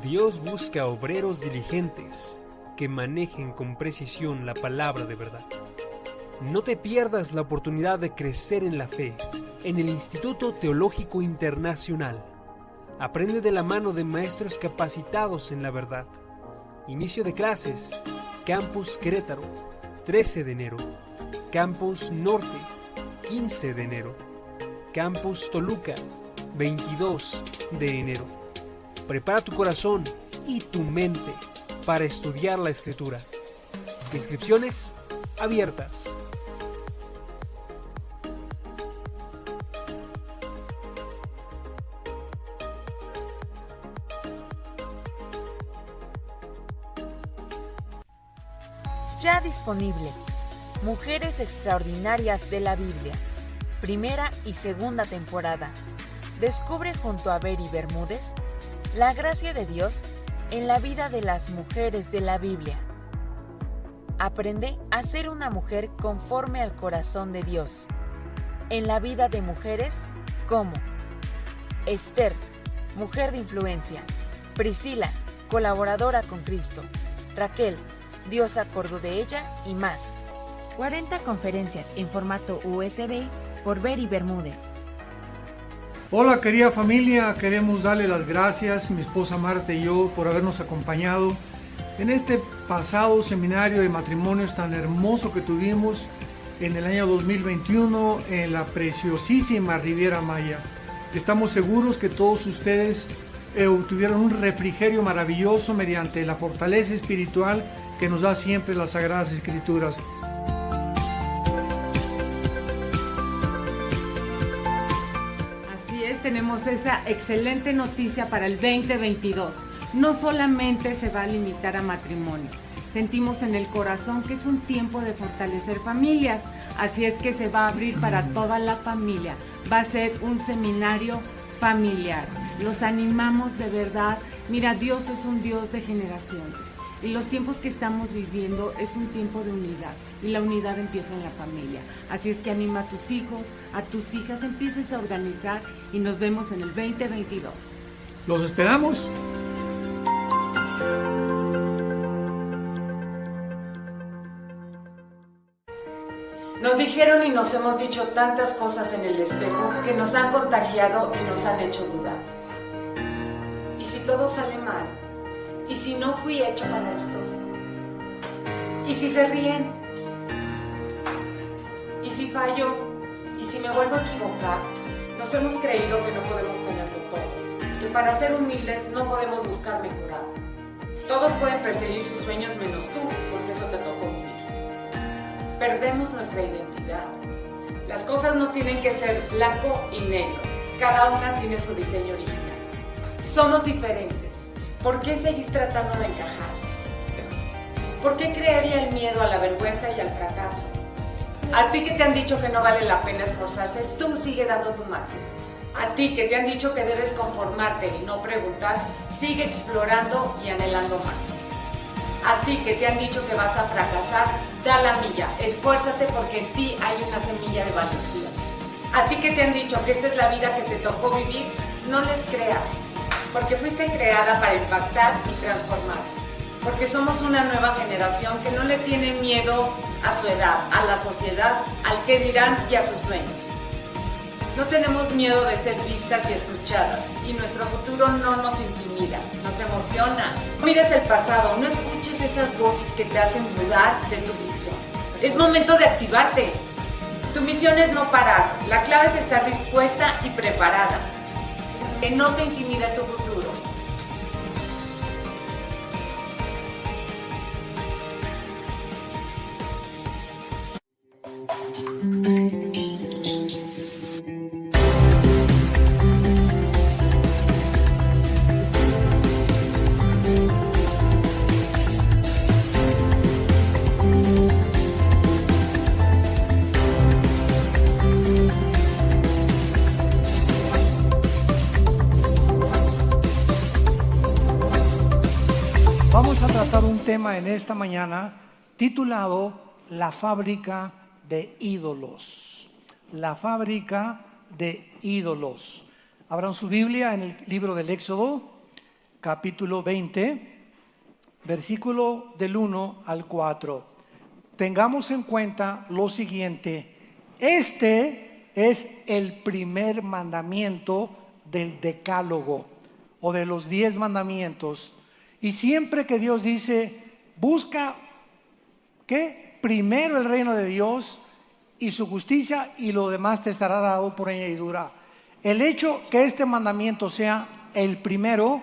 Dios busca obreros diligentes que manejen con precisión la palabra de verdad. No te pierdas la oportunidad de crecer en la fe en el Instituto Teológico Internacional. Aprende de la mano de maestros capacitados en la verdad. Inicio de clases, Campus Querétaro, 13 de enero. Campus Norte, 15 de enero. Campus Toluca, 22 de enero. Prepara tu corazón y tu mente para estudiar la Escritura. Inscripciones abiertas. Ya disponible. Mujeres Extraordinarias de la Biblia. Primera y segunda temporada. Descubre junto a Beri Bermúdez la gracia de Dios en la vida de las mujeres de la Biblia. Aprende a ser una mujer conforme al corazón de Dios. En la vida de mujeres como Esther, mujer de influencia. Priscila, colaboradora con Cristo. Raquel, Dios acordó de ella y más. 40 conferencias en formato USB por Beri Bermúdez. Hola querida familia, queremos darle las gracias, mi esposa Marta y yo, por habernos acompañado en este pasado seminario de matrimonios tan hermoso que tuvimos en el año 2021 en la preciosísima Riviera Maya. Estamos seguros que todos ustedes tuvieron un refrigerio maravilloso mediante la fortaleza espiritual que nos da siempre las Sagradas Escrituras. Así es, tenemos esa excelente noticia para el 2022. No solamente se va a limitar a matrimonios, sentimos en el corazón que es un tiempo de fortalecer familias, así es que se va a abrir para toda la familia, va a ser un seminario familiar. Los animamos de verdad, mira, Dios es un Dios de generaciones. Y los tiempos que estamos viviendo es un tiempo de unidad. Y la unidad empieza en la familia. Así es que anima a tus hijos, a tus hijas, empieces a organizar y nos vemos en el 2022. ¡Los esperamos! Nos dijeron y nos hemos dicho tantas cosas en el espejo que nos han contagiado y nos han hecho dudar. ¿Y si todo sale mal? ¿Y si no fui hecha para esto? ¿Y si se ríen? ¿Y si fallo? ¿Y si me vuelvo a equivocar? Nos hemos creído que no podemos tenerlo todo, que para ser humildes no podemos buscar mejorar. Todos pueden perseguir sus sueños menos tú, porque eso te tocó vivir. Perdemos nuestra identidad. Las cosas no tienen que ser blanco y negro. Cada una tiene su diseño original. Somos diferentes. ¿Por qué seguir tratando de encajar? ¿Por qué creerle al miedo, a la vergüenza y al fracaso? A ti que te han dicho que no vale la pena esforzarse, tú sigue dando tu máximo. A ti que te han dicho que debes conformarte y no preguntar, sigue explorando y anhelando más. A ti que te han dicho que vas a fracasar, da la milla, esfuérzate porque en ti hay una semilla de valentía. A ti que te han dicho que esta es la vida que te tocó vivir, no les creas. Porque fuiste creada para impactar y transformar. Porque somos una nueva generación que no le tiene miedo a su edad, a la sociedad, al qué dirán y a sus sueños. No tenemos miedo de ser vistas y escuchadas, y nuestro futuro no nos intimida, nos emociona. No mires el pasado, no escuches esas voces que te hacen dudar de tu visión. Es momento de activarte. Tu misión es no parar, la clave es estar dispuesta y preparada. Que no te intimide tu futuro. Vamos a tratar un tema en esta mañana titulado La fábrica de ídolos. La fábrica de ídolos. Abran su Biblia en el libro del Éxodo, capítulo 20, versículo del 1 al 4. Tengamos en cuenta lo siguiente: este es el primer mandamiento del decálogo o de los 10 mandamientos. Y siempre que Dios dice, busca, ¿qué? Primero el reino de Dios y su justicia, y lo demás te será dado por añadidura. El hecho que este mandamiento sea el primero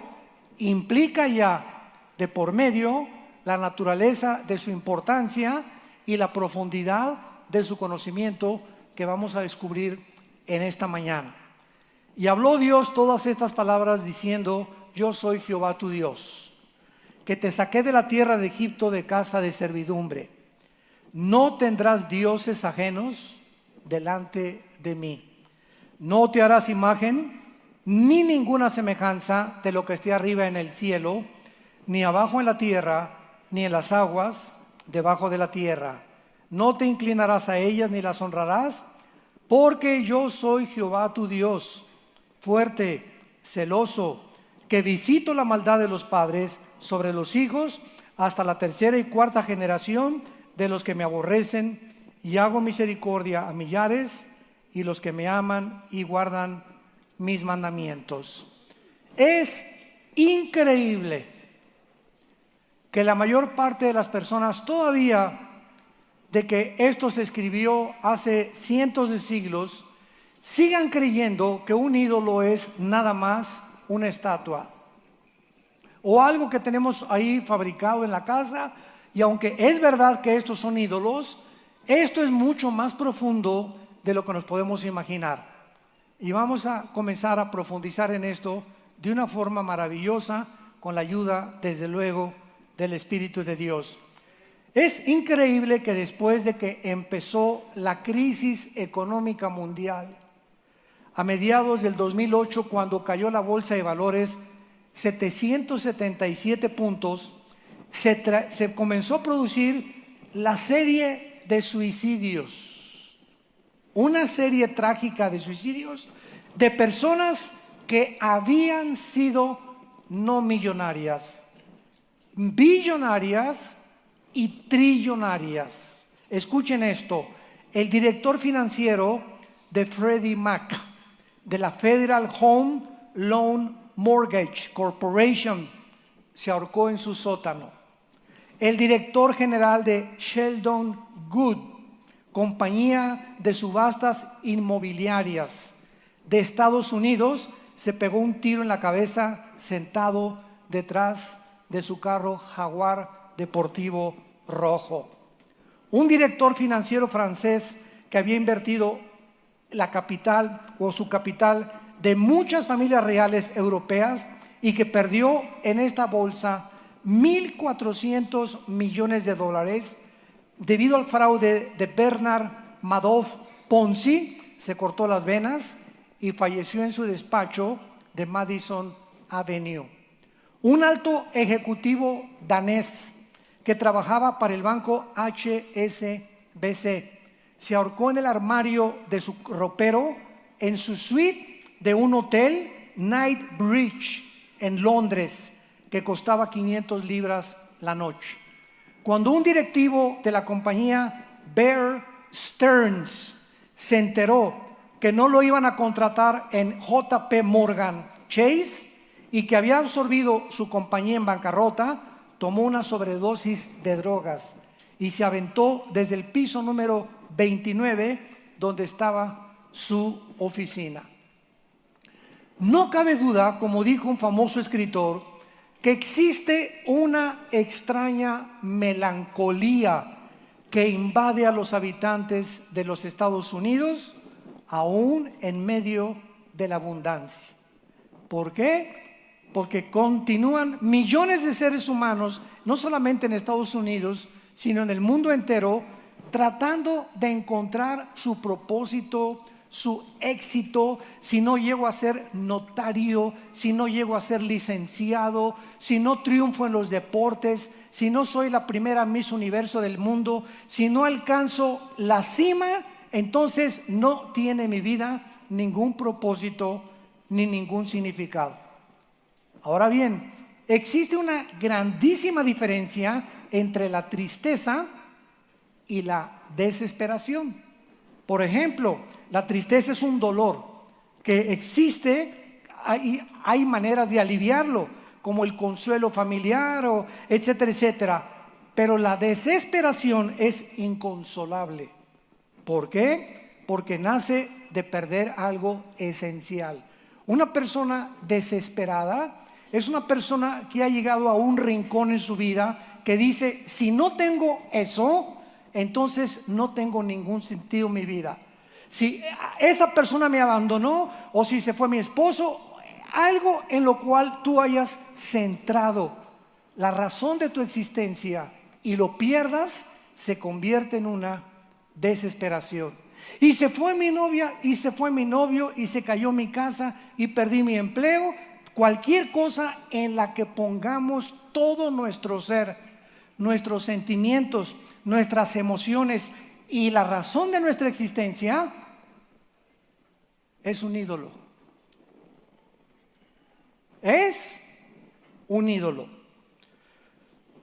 implica ya de por medio la naturaleza de su importancia y la profundidad de su conocimiento que vamos a descubrir en esta mañana. Y habló Dios todas estas palabras diciendo: yo soy Jehová tu Dios, que te saqué de la tierra de Egipto, de casa de servidumbre. No tendrás dioses ajenos delante de mí. No te harás imagen ni ninguna semejanza de lo que esté arriba en el cielo, ni abajo en la tierra, ni en las aguas debajo de la tierra. No te inclinarás a ellas ni las honrarás, porque yo soy Jehová tu Dios, fuerte, celoso, que visito la maldad de los padres sobre los hijos hasta la tercera y cuarta generación de los que me aborrecen, y hago misericordia a millares, y los que me aman y guardan mis mandamientos. Es increíble que la mayor parte de las personas todavía, de que esto se escribió hace cientos de siglos, sigan creyendo que un ídolo es nada más una estatua o algo que tenemos ahí fabricado en la casa. Y aunque es verdad que estos son ídolos, esto es mucho más profundo de lo que nos podemos imaginar. Y vamos a comenzar a profundizar en esto de una forma maravillosa, con la ayuda, desde luego, del Espíritu de Dios. Es increíble que después de que empezó la crisis económica mundial, a mediados del 2008, cuando cayó la bolsa de valores 777 puntos, se comenzó a producir la serie de suicidios, una serie trágica de suicidios de personas que habían sido no millonarias, billonarias y trillonarias. Escuchen esto: el director financiero de Freddie Mac, de la Federal Home Loan Mortgage Corporation, se ahorcó en su sótano. El director general de Sheldon Good, compañía de subastas inmobiliarias de Estados Unidos, se pegó un tiro en la cabeza sentado detrás de su carro Jaguar deportivo rojo. Un director financiero francés que había invertido la capital o su capital de muchas familias reales europeas y que perdió en esta bolsa 1.400 millones de dólares debido al fraude de Bernard Madoff Ponzi, se cortó las venas y falleció en su despacho de Madison Avenue. Un alto ejecutivo danés que trabajaba para el banco HSBC se ahorcó en el armario de su ropero en su suite de un hotel Knightsbridge en Londres, que costaba 500 libras la noche. Cuando un directivo de la compañía Bear Stearns se enteró que no lo iban a contratar en JP Morgan Chase y que había absorbido su compañía en bancarrota, tomó una sobredosis de drogas y se aventó desde el piso número 29, donde estaba su oficina. No cabe duda, como dijo un famoso escritor, que existe una extraña melancolía que invade a los habitantes de los Estados Unidos, aún en medio de la abundancia. ¿Por qué? Porque continúan millones de seres humanos, no solamente en Estados Unidos, sino en el mundo entero, tratando de encontrar su propósito, su éxito. Si no llego a ser notario, si no llego a ser licenciado, si no triunfo en los deportes, si no soy la primera Miss Universo del mundo, si no alcanzo la cima, entonces no tiene mi vida ningún propósito ni ningún significado. Ahora bien, existe una grandísima diferencia entre la tristeza y la desesperación. Por ejemplo, la tristeza es un dolor que existe, hay maneras de aliviarlo, como el consuelo familiar, o etcétera, etcétera. Pero la desesperación es inconsolable. ¿Por qué? Porque nace de perder algo esencial. Una persona desesperada es una persona que ha llegado a un rincón en su vida que dice, si no tengo eso, entonces no tengo ningún sentido en mi vida. Si esa persona me abandonó o si se fue mi esposo, algo en lo cual tú hayas centrado la razón de tu existencia y lo pierdas, se convierte en una desesperación. Y se fue mi novia, y se fue mi novio, y se cayó mi casa, y perdí mi empleo. Cualquier cosa en la que pongamos todo nuestro ser, nuestros sentimientos, nuestras emociones y la razón de nuestra existencia, es un ídolo. Es un ídolo.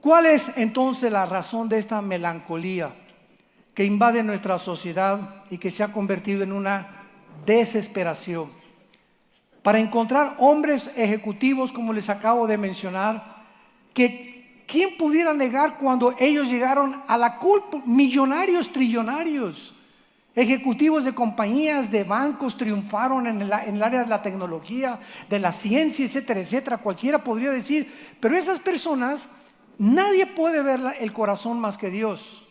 ¿Cuál es entonces la razón de esta melancolía que invade nuestra sociedad y que se ha convertido en una desesperación? Para encontrar hombres ejecutivos, como les acabo de mencionar, que ¿quién pudiera negar cuando ellos llegaron a la culpa? Millonarios, trillonarios, ejecutivos de compañías, de bancos, triunfaron en el área de la tecnología, de la ciencia, etcétera, etcétera. Cualquiera podría decir, pero esas personas, nadie puede ver el corazón más que Dios.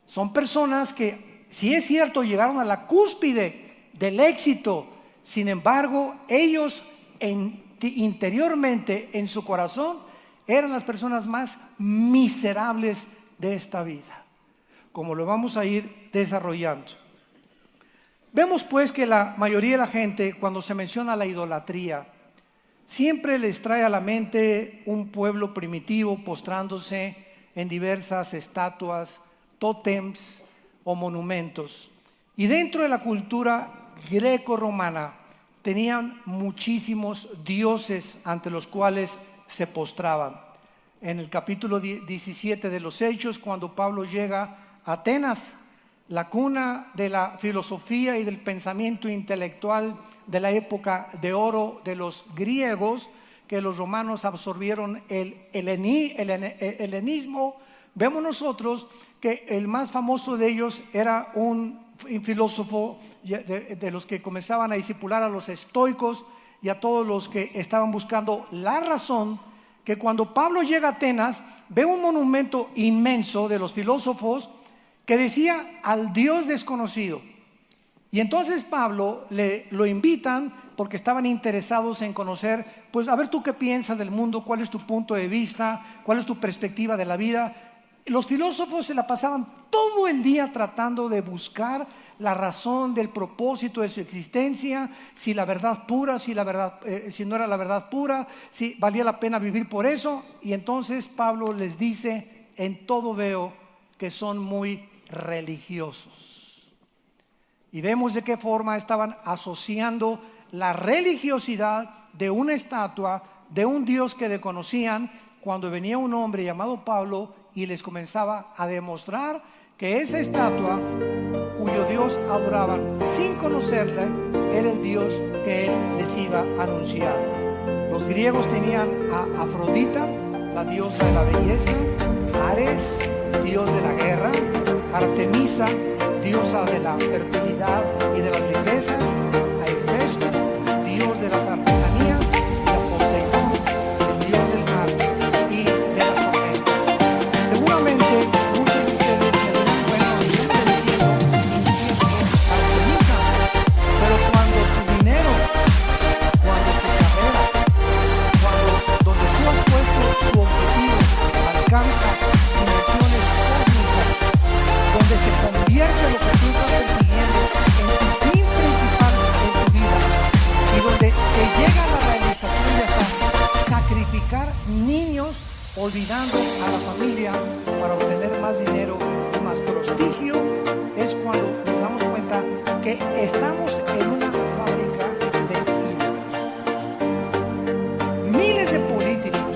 Son personas que, si es cierto, llegaron a la cúspide del éxito. Sin embargo, ellos interiormente, en su corazón, eran las personas más miserables de esta vida, como lo vamos a ir desarrollando. Vemos pues que la mayoría de la gente, cuando se menciona la idolatría, siempre les trae a la mente un pueblo primitivo postrándose en diversas estatuas, tótems o monumentos. Y dentro de la cultura greco-romana tenían muchísimos dioses ante los cuales se postraban. En el capítulo 17 de los Hechos, cuando Pablo llega a Atenas, la cuna de la filosofía y del pensamiento intelectual de la época de oro de los griegos, que los romanos absorbieron el helenismo, vemos nosotros que el más famoso de ellos era un filósofo de los que comenzaban a discipular a los estoicos y a todos los que estaban buscando la razón, que cuando Pablo llega a Atenas ve un monumento inmenso de los filósofos que decía al Dios desconocido. Y entonces Pablo lo invitan porque estaban interesados en conocer, pues a ver tú qué piensas del mundo, cuál es tu punto de vista, cuál es tu perspectiva de la vida. Los filósofos se la pasaban todo el día tratando de buscar la razón del propósito de su existencia, si la verdad pura, si no era la verdad pura, si valía la pena vivir por eso. Y entonces Pablo les dice, en todo veo que son muy religiosos. Y vemos de qué forma estaban asociando la religiosidad de una estatua, de un Dios que desconocían, cuando venía un hombre llamado Pablo y les comenzaba a demostrar que esa estatua, cuyo Dios adoraban sin conocerla, era el Dios que él les iba a anunciar. Los griegos tenían a Afrodita, la diosa de la belleza, Ares, dios de la guerra, Artemisa, diosa de la fertilidad y de las riquezas, a Hefesto, dios de las artesanías, y a Poseidón, el dios del mar y de las tormentas. Seguramente muchos de ustedes se dan cuenta de que Artemisa, pero cuando tu dinero, cuando tu carrera, donde tú has puesto tu objetivo, alcanza dimensiones cósmicas, donde se convierte lo que tú estás persiguiendo en tu fin principal en tu vida, y donde te llega la realización de hasta sacrificar niños, olvidando a la familia para obtener más dinero y más prestigio, es cuando nos damos cuenta que estamos en una fábrica de ídolos. Miles de políticos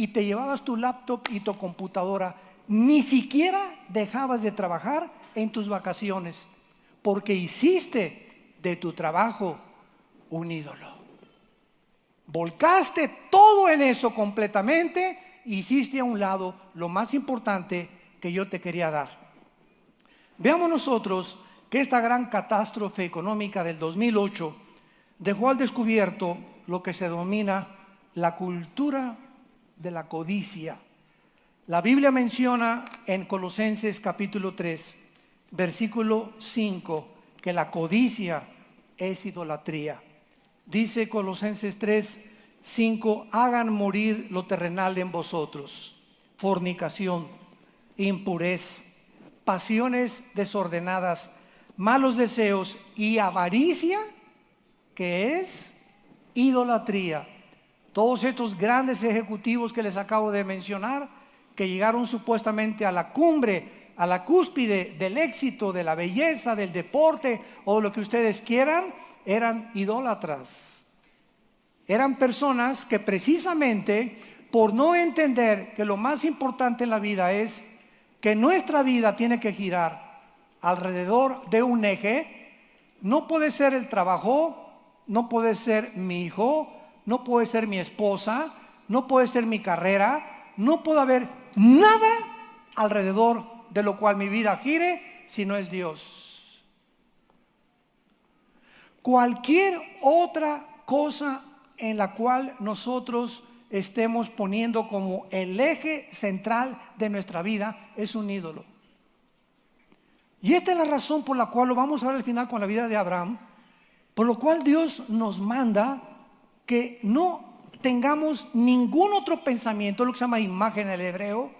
y te llevabas tu laptop y tu computadora. Ni siquiera dejabas de trabajar en tus vacaciones, porque hiciste de tu trabajo un ídolo. Volcaste todo en eso completamente e hiciste a un lado lo más importante que yo te quería dar. Veamos nosotros que esta gran catástrofe económica del 2008 dejó al descubierto lo que se denomina la cultura de la codicia. La Biblia menciona en Colosenses capítulo 3, versículo 5, que la codicia es idolatría. Dice Colosenses 3, 5, hagan morir lo terrenal en vosotros: fornicación, impurez, pasiones desordenadas, malos deseos y avaricia, que es idolatría. Todos estos grandes ejecutivos que les acabo de mencionar, que llegaron supuestamente a la cumbre, a la cúspide del éxito, de la belleza, del deporte o lo que ustedes quieran, eran idólatras. Eran personas que precisamente por no entender que lo más importante en la vida es que nuestra vida tiene que girar alrededor de un eje. No puede ser el trabajo, no puede ser mi hijo, no puede ser mi esposa, no puede ser mi carrera, no puede haber nada alrededor de lo cual mi vida gire si no es Dios. Cualquier otra cosa en la cual nosotros estemos poniendo como el eje central de nuestra vida es un ídolo. Y esta es la razón por la cual lo vamos a ver al final con la vida de Abraham, por lo cual Dios nos manda que no tengamos ningún otro pensamiento, lo que se llama imagen en el hebreo,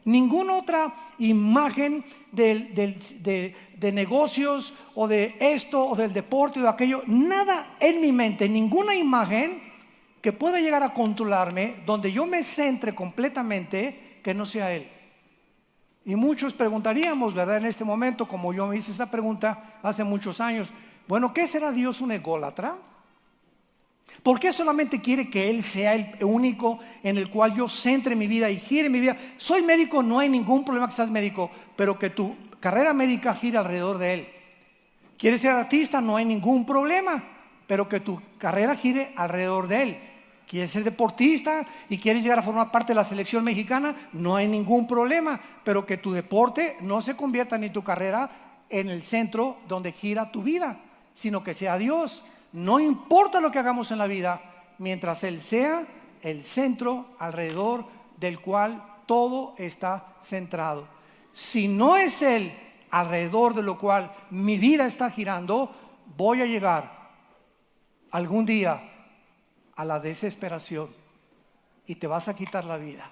ninguna otra imagen de negocios o de esto o del deporte o de aquello, nada en mi mente, ninguna imagen que pueda llegar a controlarme, donde yo me centre completamente, que no sea Él. Y muchos preguntaríamos, ¿verdad? En este momento, como yo me hice esa pregunta hace muchos años, bueno, ¿qué será Dios un ególatra? ¿Por qué solamente quiere que Él sea el único en el cual yo centre mi vida y gire mi vida? Soy médico, no hay ningún problema que seas médico, pero que tu carrera médica gire alrededor de Él. ¿Quieres ser artista? No hay ningún problema, pero que tu carrera gire alrededor de Él. ¿Quieres ser deportista y quieres llegar a formar parte de la selección mexicana? No hay ningún problema, pero que tu deporte no se convierta ni tu carrera en el centro donde gira tu vida, sino que sea Dios. No importa lo que hagamos en la vida, mientras Él sea el centro alrededor del cual todo está centrado. Si no es Él alrededor de lo cual mi vida está girando, voy a llegar algún día a la desesperación y te vas a quitar la vida.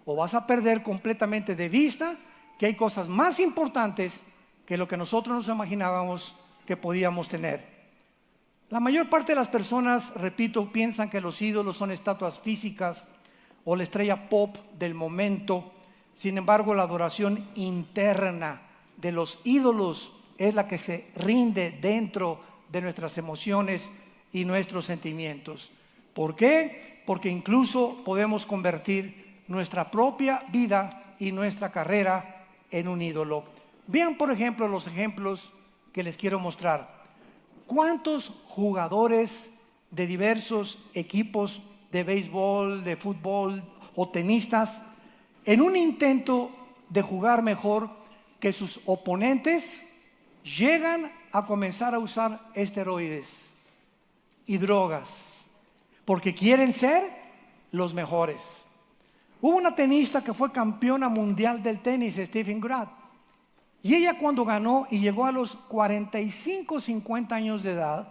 O vas a perder completamente de vista que hay cosas más importantes que lo que nosotros nos imaginábamos que podíamos tener. La mayor parte de las personas, repito, piensan que los ídolos son estatuas físicas o la estrella pop del momento. Sin embargo, la adoración interna de los ídolos es la que se rinde dentro de nuestras emociones y nuestros sentimientos. ¿Por qué? Porque incluso podemos convertir nuestra propia vida y nuestra carrera en un ídolo. Vean, por ejemplo, los ejemplos que les quiero mostrar. ¿Cuántos jugadores de diversos equipos de béisbol, de fútbol o tenistas, en un intento de jugar mejor que sus oponentes, llegan a comenzar a usar esteroides y drogas? Porque quieren ser los mejores. Hubo una tenista que fue campeona mundial del tenis, Steffi Graf. Y ella, cuando ganó y llegó a los 45, 50 años de edad,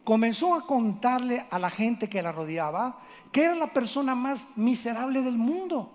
comenzó a contarle a la gente que la rodeaba que era la persona más miserable del mundo.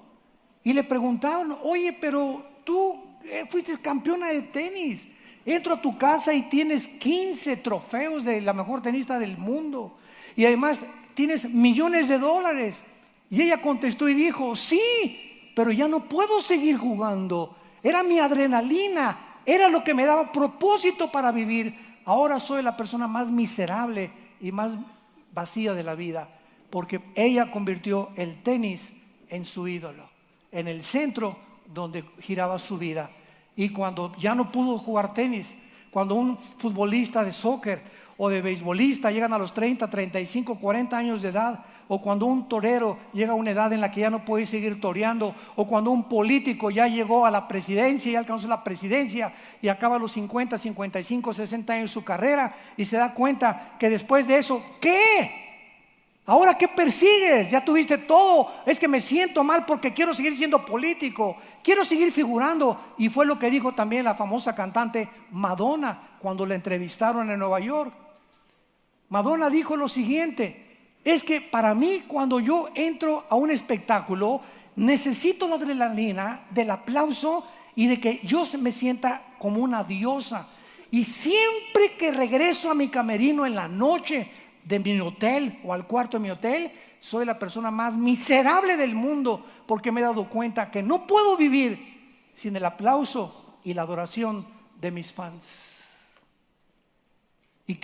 Y le preguntaban, oye, pero tú fuiste campeona de tenis. Entro a tu casa y tienes 15 trofeos de la mejor tenista del mundo. Y además tienes millones de dólares. Y ella contestó y dijo, sí, pero ya no puedo seguir jugando. Era mi adrenalina, era lo que me daba propósito para vivir. Ahora soy la persona más miserable y más vacía de la vida, porque ella convirtió el tenis en su ídolo, en el centro donde giraba su vida. Y cuando ya no pudo jugar tenis, cuando un futbolista de soccer o de beisbolista llegan a los 30, 35, 40 años de edad, o cuando un torero llega a una edad en la que ya no puede seguir toreando, o cuando un político ya llegó a la presidencia y alcanzó la presidencia y acaba a los 50, 55, 60 años su carrera y se da cuenta que después de eso, ¿qué? ¿Ahora qué persigues? Ya tuviste todo. Es que me siento mal porque quiero seguir siendo político, quiero seguir figurando. Y fue lo que dijo también la famosa cantante Madonna cuando la entrevistaron en Nueva York. Madonna dijo lo siguiente: es que para mí, cuando yo entro a un espectáculo, necesito la adrenalina del aplauso y de que yo me sienta como una diosa. Y siempre que regreso a mi camerino en la noche de mi hotel o al cuarto de mi hotel, soy la persona más miserable del mundo, porque me he dado cuenta que no puedo vivir sin el aplauso y la adoración de mis fans. ¿Y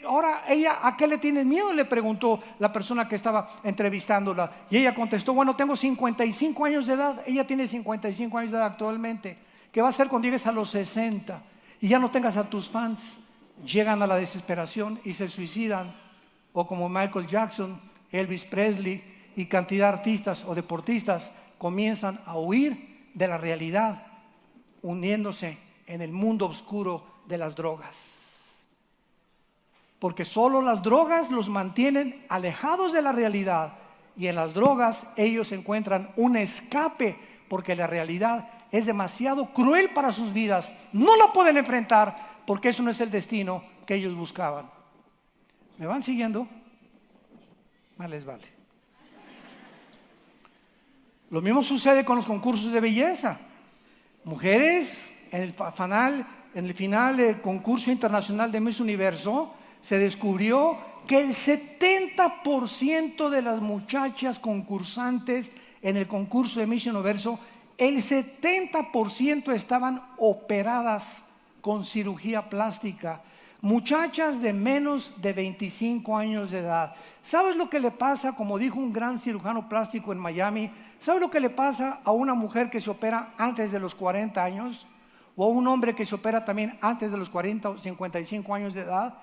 ahora ella a qué le tiene miedo? Le preguntó la persona que estaba entrevistándola. Y ella contestó: bueno, tengo 55 años de edad. Ella tiene 55 años de edad actualmente. ¿Qué va a hacer cuando llegues a los 60 y ya no tengas a tus fans? Llegan a la desesperación y se suicidan. O como Michael Jackson, Elvis Presley y cantidad de artistas o deportistas comienzan a huir de la realidad, uniéndose en el mundo oscuro de las drogas. Porque solo las drogas los mantienen alejados de la realidad, y en las drogas ellos encuentran un escape, porque la realidad es demasiado cruel para sus vidas. No la pueden enfrentar porque eso no es el destino que ellos buscaban. ¿Me van siguiendo? Más les vale. Lo mismo sucede con los concursos de belleza. Mujeres, en el final del concurso internacional de Miss Universo, se descubrió que el 70% de las muchachas concursantes en el concurso de Miss Universo, el 70% estaban operadas con cirugía plástica. Muchachas de menos de 25 años de edad. ¿Sabes lo que le pasa? Como dijo un gran cirujano plástico en Miami, ¿sabes lo que le pasa a una mujer que se opera antes de los 40 años? ¿O a un hombre que se opera también antes de los 40 o 55 años de edad?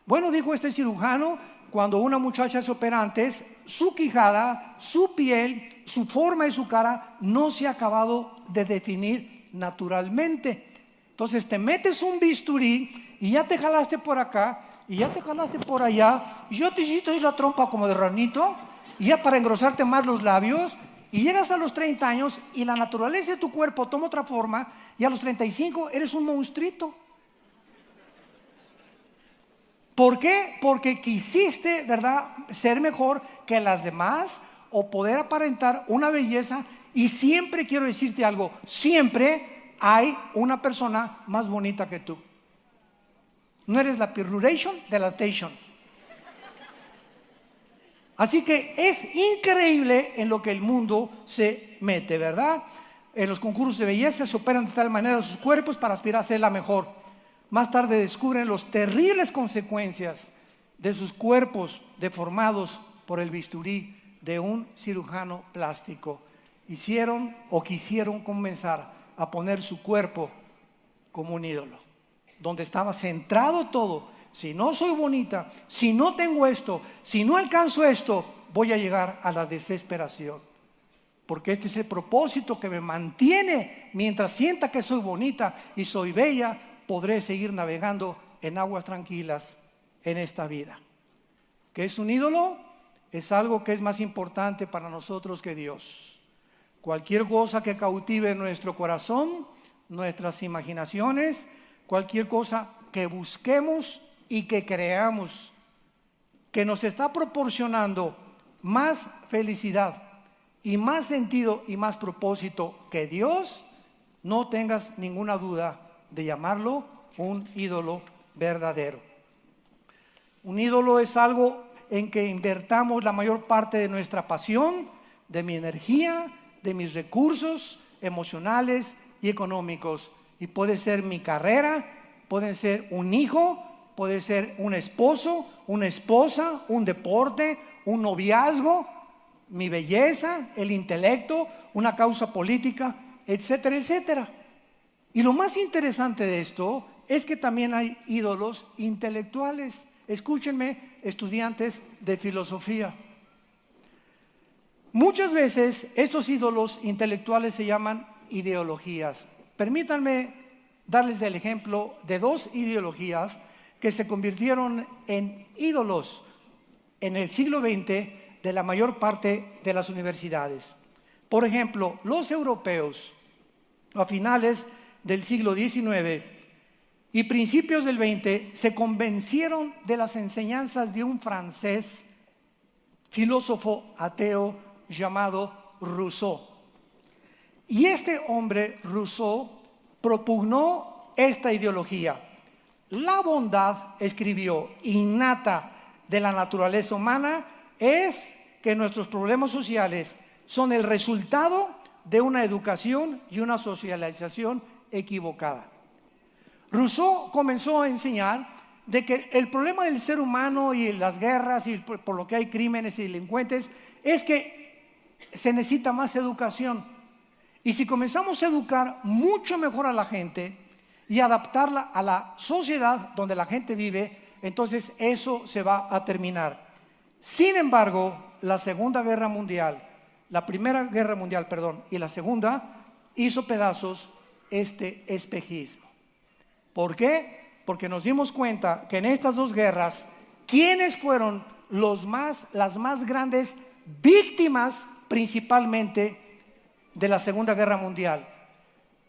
Bueno, dijo este cirujano, cuando una muchacha se opera antes, su quijada, su piel, su forma y su cara no se ha acabado de definir naturalmente. Entonces te metes un bisturí y ya te jalaste por acá y ya te jalaste por allá y ya te hiciste ahí la trompa como de ranito y ya para engrosarte más los labios, y llegas a los 30 años y la naturaleza de tu cuerpo toma otra forma, y a los 35 eres un monstruito. ¿Por qué? Porque quisiste, ¿verdad?, ser mejor que las demás o poder aparentar una belleza. Y siempre quiero decirte algo, siempre hay una persona más bonita que tú. No eres la pirruration de la station. Así que es increíble en lo que el mundo se mete, ¿verdad? En los concursos de belleza se operan de tal manera sus cuerpos para aspirar a ser la mejor. Más tarde descubren las terribles consecuencias de sus cuerpos deformados por el bisturí de un cirujano plástico. Hicieron o quisieron comenzar a poner su cuerpo como un ídolo, donde estaba centrado todo. Si no soy bonita, si no tengo esto, si no alcanzo esto, voy a llegar a la desesperación. Porque este es el propósito que me mantiene. Mientras sienta que soy bonita y soy bella, podré seguir navegando en aguas tranquilas en esta vida. ¿Qué es un ídolo? Es algo que es más importante para nosotros que Dios. Cualquier cosa que cautive nuestro corazón, nuestras imaginaciones, cualquier cosa que busquemos y que creamos que nos está proporcionando más felicidad y más sentido y más propósito que Dios, no tengas ninguna duda de llamarlo un ídolo verdadero. Un ídolo es algo en que invertamos la mayor parte de nuestra pasión, de mi energía, de mis recursos emocionales y económicos. Y puede ser mi carrera, puede ser un hijo, puede ser un esposo, una esposa, un deporte, un noviazgo, mi belleza, el intelecto, una causa política, etcétera, etcétera. Y lo más interesante de esto es que también hay ídolos intelectuales. Escúchenme, estudiantes de filosofía. Muchas veces estos ídolos intelectuales se llaman ideologías. Permítanme darles el ejemplo de dos ideologías que se convirtieron en ídolos en el siglo XX de la mayor parte de las universidades. Por ejemplo, los europeos a finales del siglo XIX y principios del XX se convencieron de las enseñanzas de un francés filósofo ateo llamado Rousseau. Y este hombre, Rousseau, propugnó esta ideología. La bondad, escribió, innata de la naturaleza humana es que nuestros problemas sociales son el resultado de una educación y una socialización equivocada. Rousseau comenzó a enseñar de que el problema del ser humano y las guerras y por lo que hay crímenes y delincuentes es que se necesita más educación. Y si comenzamos a educar mucho mejor a la gente y adaptarla a la sociedad donde la gente vive, entonces eso se va a terminar. Sin embargo, la Segunda Guerra Mundial, la Primera Guerra Mundial, perdón, y la Segunda, hizo pedazos este espejismo. ¿Por qué? Porque nos dimos cuenta que en estas dos guerras, ¿quiénes fueron las más grandes víctimas principalmente de la Segunda Guerra Mundial?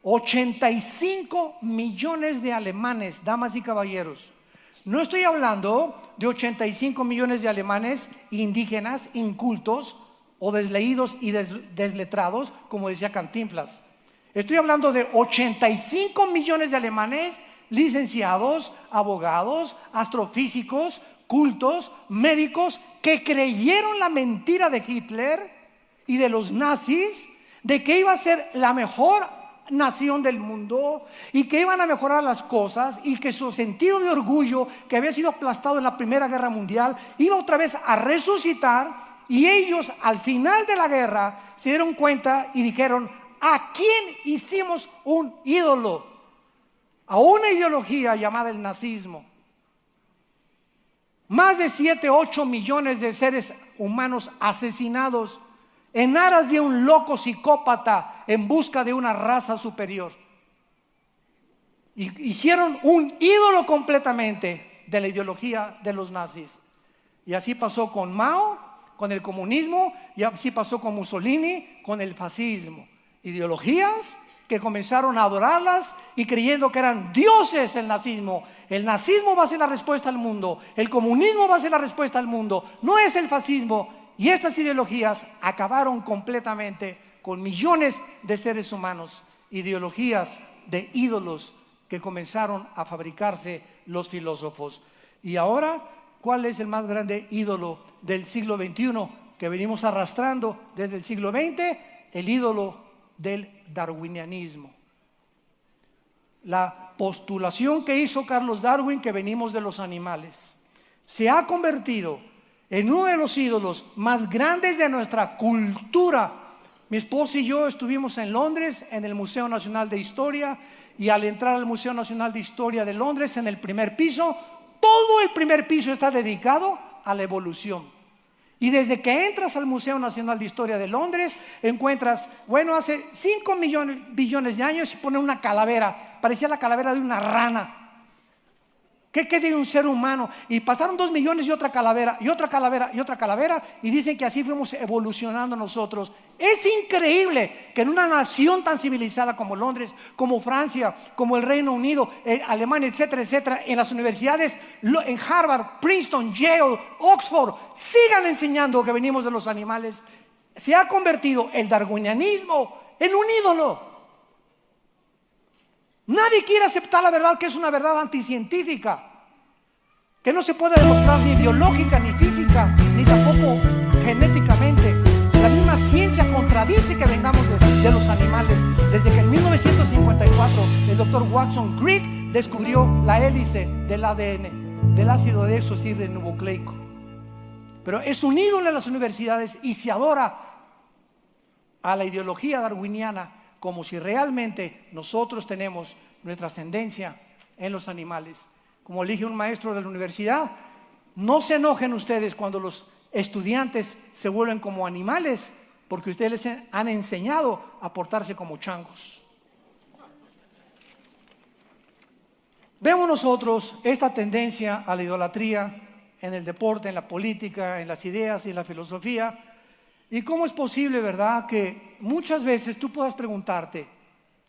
85 millones de alemanes, damas y caballeros. No estoy hablando de 85 millones de alemanes indígenas, incultos o desleídos y desletrados, como decía Cantinflas. Estoy hablando de 85 millones de alemanes licenciados, abogados, astrofísicos, cultos, médicos, que creyeron la mentira de Hitler y de los nazis, de que iba a ser la mejor nación del mundo y que iban a mejorar las cosas y que su sentido de orgullo, que había sido aplastado en la Primera Guerra Mundial, iba otra vez a resucitar. Y ellos al final de la guerra se dieron cuenta y dijeron: ¿a quién hicimos un ídolo? A una ideología llamada el nazismo. Más de 7-8 millones de seres humanos asesinados en aras de un loco psicópata en busca de una raza superior. Y hicieron un ídolo completamente de la ideología de los nazis. Y así pasó con Mao, con el comunismo, y así pasó con Mussolini, con el fascismo. Ideologías que comenzaron a adorarlas y creyendo que eran dioses el nazismo. El nazismo va a ser la respuesta al mundo, el comunismo va a ser la respuesta al mundo, no es el fascismo. Y estas ideologías acabaron completamente con millones de seres humanos. Ideologías de ídolos que comenzaron a fabricarse los filósofos. Y ahora, ¿cuál es el más grande ídolo del siglo XXI que venimos arrastrando desde el siglo XX? El ídolo del darwinianismo. La postulación que hizo Carlos Darwin, que venimos de los animales, se ha convertido en uno de los ídolos más grandes de nuestra cultura. Mi esposa y yo estuvimos en Londres, en el Museo Nacional de Historia, y al entrar al Museo Nacional de Historia de Londres, en el primer piso, todo el primer piso está dedicado a la evolución. Y desde que entras al Museo Nacional de Historia de Londres, encuentras, bueno, hace 5 billones de años se pone una calavera, parecía la calavera de una rana. ¿Qué de un ser humano? Y pasaron 2 millones y otra calavera, y otra calavera, y otra calavera, y dicen que así fuimos evolucionando nosotros. Es increíble que en una nación tan civilizada como Londres, como Francia, como el Reino Unido, Alemania, etcétera, etcétera, en las universidades, en Harvard, Princeton, Yale, Oxford, sigan enseñando que venimos de los animales. Se ha convertido el darwinianismo en un ídolo. Nadie quiere aceptar la verdad, que es una verdad anticientífica, que no se puede demostrar ni biológica, ni física, ni tampoco genéticamente. La misma ciencia contradice que vengamos de los animales. Desde que en 1954 el doctor Watson Crick descubrió la hélice del ADN, del ácido desoxirribonucleico. pero es un ídolo en las universidades y se adora a la ideología darwiniana como si realmente nosotros tenemos nuestra ascendencia en los animales. Como le dije a un maestro de la universidad, no se enojen ustedes cuando los estudiantes se vuelven como animales, porque ustedes les han enseñado a portarse como changos. Vemos nosotros esta tendencia a la idolatría en el deporte, en la política, en las ideas y en la filosofía. ¿Y cómo es posible, verdad, que muchas veces tú puedas preguntarte?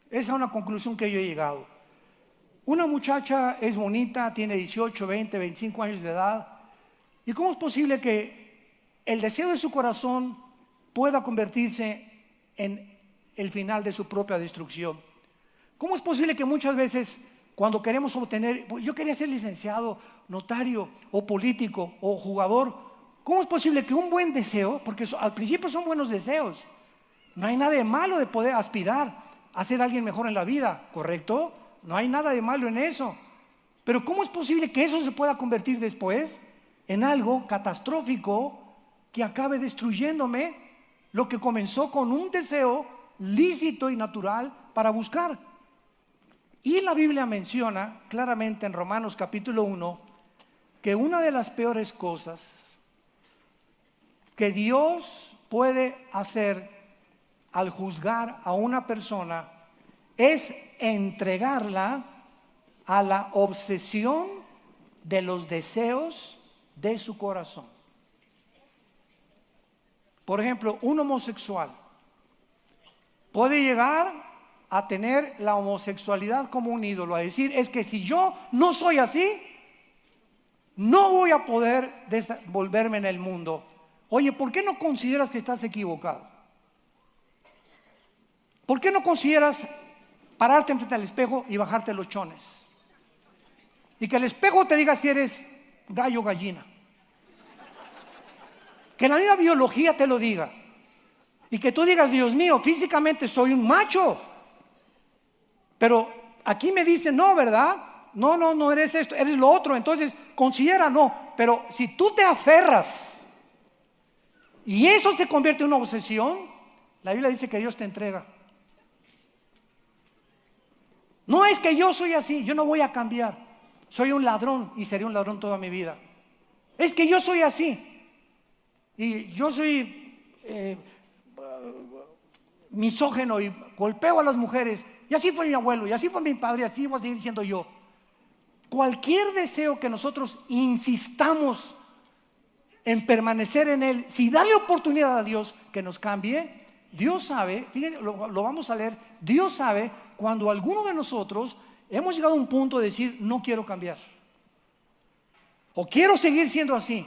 Esa es una conclusión que yo he llegado. Una muchacha es bonita, tiene 18, 20, 25 años de edad. ¿Y cómo es posible que el deseo de su corazón pueda convertirse en el final de su propia destrucción? ¿Cómo es posible que muchas veces cuando queremos obtener, yo quería ser licenciado, notario o político o jugador, ¿cómo es posible que un buen deseo, porque al principio son buenos deseos, no hay nada de malo de poder aspirar a ser alguien mejor en la vida, ¿correcto? No hay nada de malo en eso. Pero ¿cómo es posible que eso se pueda convertir después en algo catastrófico que acabe destruyéndome lo que comenzó con un deseo lícito y natural para buscar? Y la Biblia menciona claramente en Romanos capítulo 1 que una de las peores cosas que Dios puede hacer al juzgar a una persona es entregarla a la obsesión de los deseos de su corazón. Por ejemplo, un homosexual puede llegar a tener la homosexualidad como un ídolo, a decir, es que si yo no soy así, no voy a poder desenvolverme en el mundo. Oye, ¿por qué no consideras que estás equivocado? ¿Por qué no consideras pararte enfrente al espejo y bajarte los chones? Y que el espejo te diga si eres gallo o gallina. Que la misma biología te lo diga. Y que tú digas, Dios mío, físicamente soy un macho. Pero aquí me dicen, no, ¿verdad? No eres esto, eres lo otro. Entonces, considera, no. Pero si tú te aferras y eso se convierte en una obsesión, la Biblia dice que Dios te entrega. No es que yo soy así, yo no voy a cambiar. Soy un ladrón y seré un ladrón toda mi vida. Es que yo soy así. Y yo soy misógeno y golpeo a las mujeres. Y así fue mi abuelo, y así fue mi padre, y así voy a seguir siendo yo. Cualquier deseo que nosotros insistamos en permanecer en él, si dale oportunidad a Dios que nos cambie, Dios sabe, fíjense, lo vamos a leer, Dios sabe cuando alguno de nosotros hemos llegado a un punto de decir, no quiero cambiar. O quiero seguir siendo así.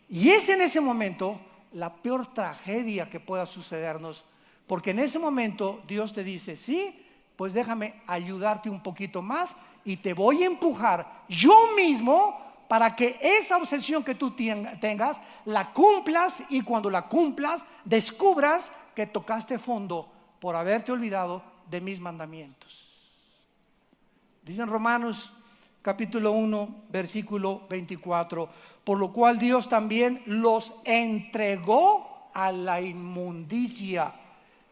Y es en ese momento la peor tragedia que pueda sucedernos, porque en ese momento Dios te dice, sí, pues déjame ayudarte un poquito más y te voy a empujar yo mismo para que esa obsesión que tú tengas la cumplas, y cuando la cumplas descubras que tocaste fondo por haberte olvidado de mis mandamientos. Dice en Romanos capítulo 1 versículo 24, por lo cual Dios también los entregó a la inmundicia.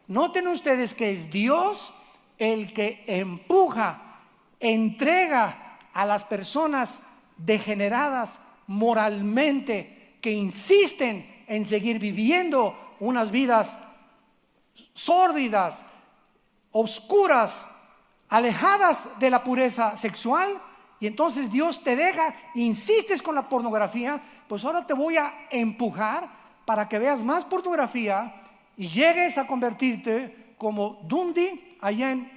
Noten ustedes que es Dios el que empuja, entrega a las personas degeneradas moralmente, que insisten en seguir viviendo unas vidas sórdidas, oscuras, alejadas de la pureza sexual. Y entonces Dios te deja, insistes con la pornografía, pues ahora te voy a empujar para que veas más pornografía y llegues a convertirte como Dundee allá en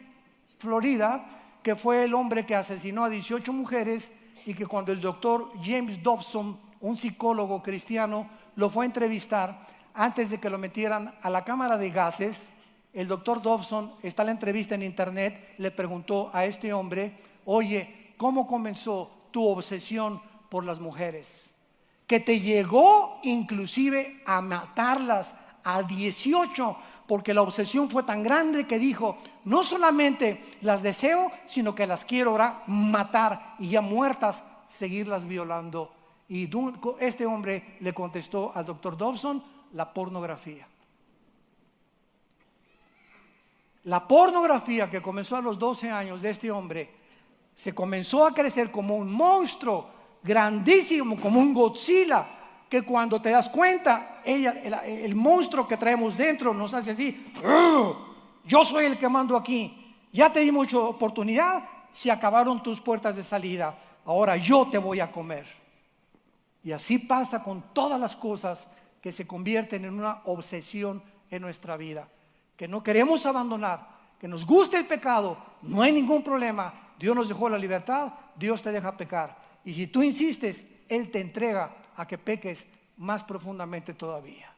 Florida, que fue el hombre que asesinó a 18 mujeres y que cuando el doctor James Dobson, un psicólogo cristiano, lo fue a entrevistar antes de que lo metieran a la cámara de gases, el doctor Dobson, está la entrevista en internet, le preguntó a este hombre, oye, ¿cómo comenzó tu obsesión por las mujeres? Que te llegó inclusive a matarlas a 18, porque la obsesión fue tan grande que dijo, no solamente las deseo, sino que las quiero ahora matar y ya muertas seguirlas violando. Y este hombre le contestó al doctor Dobson: la pornografía. La pornografía, que comenzó a los 12 años de este hombre, se comenzó a crecer como un monstruo grandísimo, como un Godzilla, que cuando te das cuenta, el monstruo que traemos dentro nos hace así: yo soy el que mando aquí, ya te di mucha oportunidad, se acabaron tus puertas de salida, ahora yo te voy a comer. Y así pasa con todas las cosas que se convierten en una obsesión en nuestra vida, que no queremos abandonar, que nos gusta el pecado, no hay ningún problema. Dios nos dejó la libertad, Dios te deja pecar. Y si tú insistes, Él te entrega a que peques más profundamente todavía.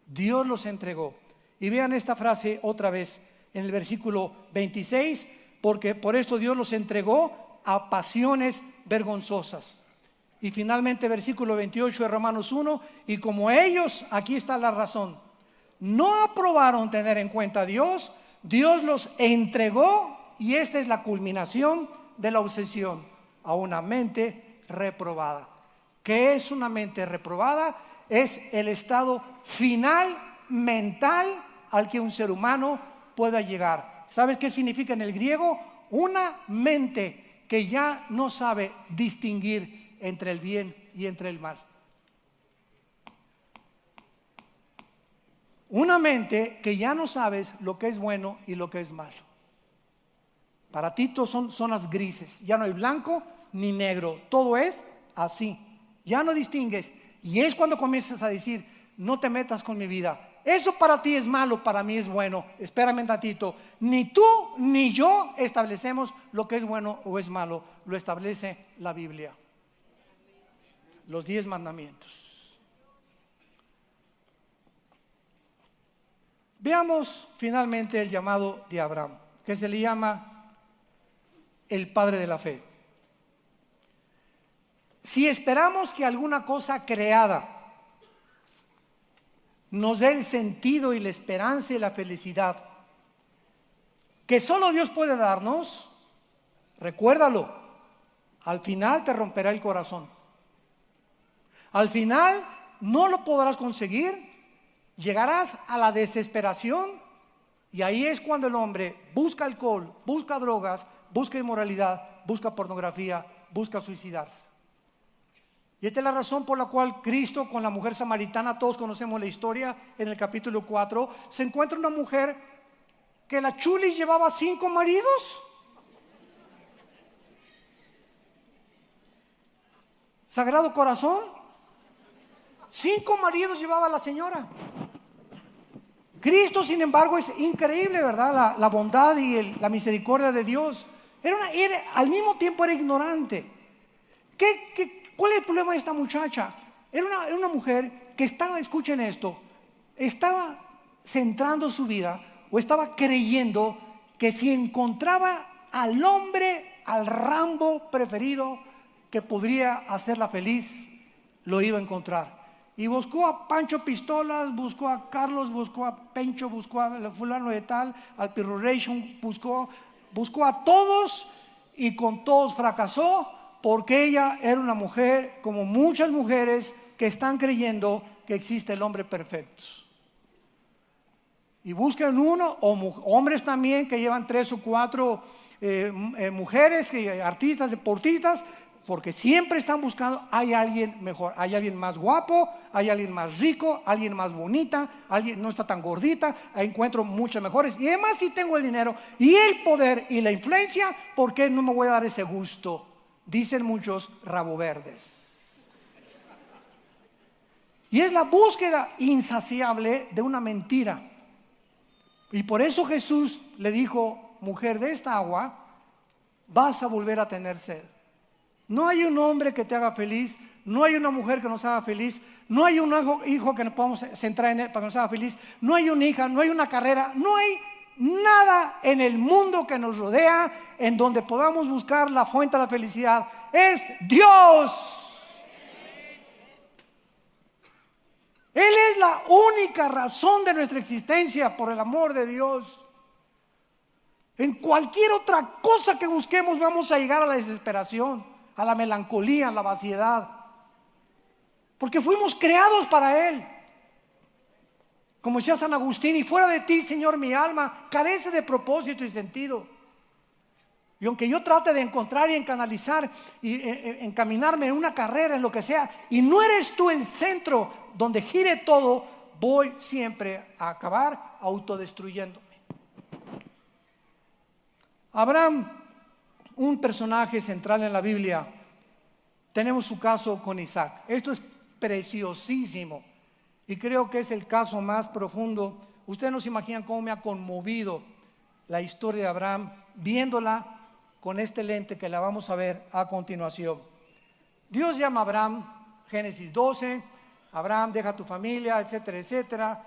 Dios los entregó. Y vean esta frase otra vez en el versículo 26, porque por esto Dios los entregó a pasiones vergonzosas. Y finalmente versículo 28 de Romanos 1, y como ellos, aquí está la razón, no aprobaron tener en cuenta a Dios, Dios los entregó, y esta es la culminación de la obsesión, a una mente reprobada. ¿Qué es una mente reprobada? Es el estado final mental al que un ser humano pueda llegar. ¿Sabes qué significa en el griego? Una mente que ya no sabe distinguir entre el bien y entre el mal. Una mente que ya no sabes lo que es bueno y lo que es malo. Para ti son zonas grises, ya no hay blanco ni negro, todo es así, ya no distingues. Y es cuando comienzas a decir: no te metas con mi vida, eso para ti es malo, para mí es bueno. Espérame un ratito, ni tú ni yo establecemos lo que es bueno o es malo, lo establece la Biblia. Los 10 mandamientos. Veamos finalmente el llamado de Abraham, que se le llama el padre de la fe. Si esperamos que alguna cosa creada nos dé el sentido y la esperanza y la felicidad que solo Dios puede darnos, recuérdalo, al final te romperá el corazón. Al final no lo podrás conseguir, llegarás a la desesperación, y ahí es cuando el hombre busca alcohol, busca drogas, busca inmoralidad, busca pornografía, busca suicidarse. Y esta es la razón por la cual Cristo con la mujer samaritana, todos conocemos la historia, en el capítulo 4, se encuentra una mujer que la chulis llevaba 5 maridos. Sagrado Corazón, 5 maridos llevaba la señora. Cristo, sin embargo, es increíble, ¿verdad? La bondad y la misericordia de Dios. Al mismo tiempo era ignorante. ¿Cuál es el problema de esta muchacha? Era una mujer que estaba, escuchen esto, estaba centrando su vida, o estaba creyendo que si encontraba al hombre, al Rambo preferido que podría hacerla feliz, lo iba a encontrar. Y buscó a Pancho Pistolas, buscó a Carlos, buscó a Pencho, buscó a fulano de tal, al Pirroration, buscó a todos, y con todos fracasó, porque ella era una mujer como muchas mujeres que están creyendo que existe el hombre perfecto. Y buscan uno, o hombres también que llevan 3 o 4 mujeres, artistas, deportistas, porque siempre están buscando, hay alguien mejor, hay alguien más guapo, hay alguien más rico, alguien más bonita, alguien no está tan gordita, encuentro muchas mejores, y además si tengo el dinero y el poder y la influencia, ¿por qué no me voy a dar ese gusto? Dicen muchos rabo verdes. Y es la búsqueda insaciable de una mentira. Y por eso Jesús le dijo: mujer, de esta agua vas a volver a tener sed. No hay un hombre que te haga feliz, no hay una mujer que nos haga feliz, no hay un hijo que nos podamos centrar en él para que nos haga feliz, no hay una hija, no hay una carrera, no hay nada en el mundo que nos rodea en donde podamos buscar la fuente de la felicidad. Es Dios. Él es la única razón de nuestra existencia, por el amor de Dios. En cualquier otra cosa que busquemos vamos a llegar a la desesperación, a la melancolía, a la vaciedad. porque fuimos creados para Él. Como decía San Agustín, y fuera de ti, Señor, mi alma carece de propósito y sentido. Y aunque yo trate de encontrar y en canalizar y encaminarme en una carrera, en lo que sea, y no eres tú el centro donde gire todo, voy siempre a acabar autodestruyéndome. Abraham, un personaje central en la Biblia, tenemos su caso con Isaac. Esto es preciosísimo y creo que es el caso más profundo. Ustedes no se imaginan cómo me ha conmovido la historia de Abraham viéndola con este lente que la vamos a ver a continuación. Dios llama a Abraham, Génesis 12, Abraham deja tu familia, etcétera, etcétera.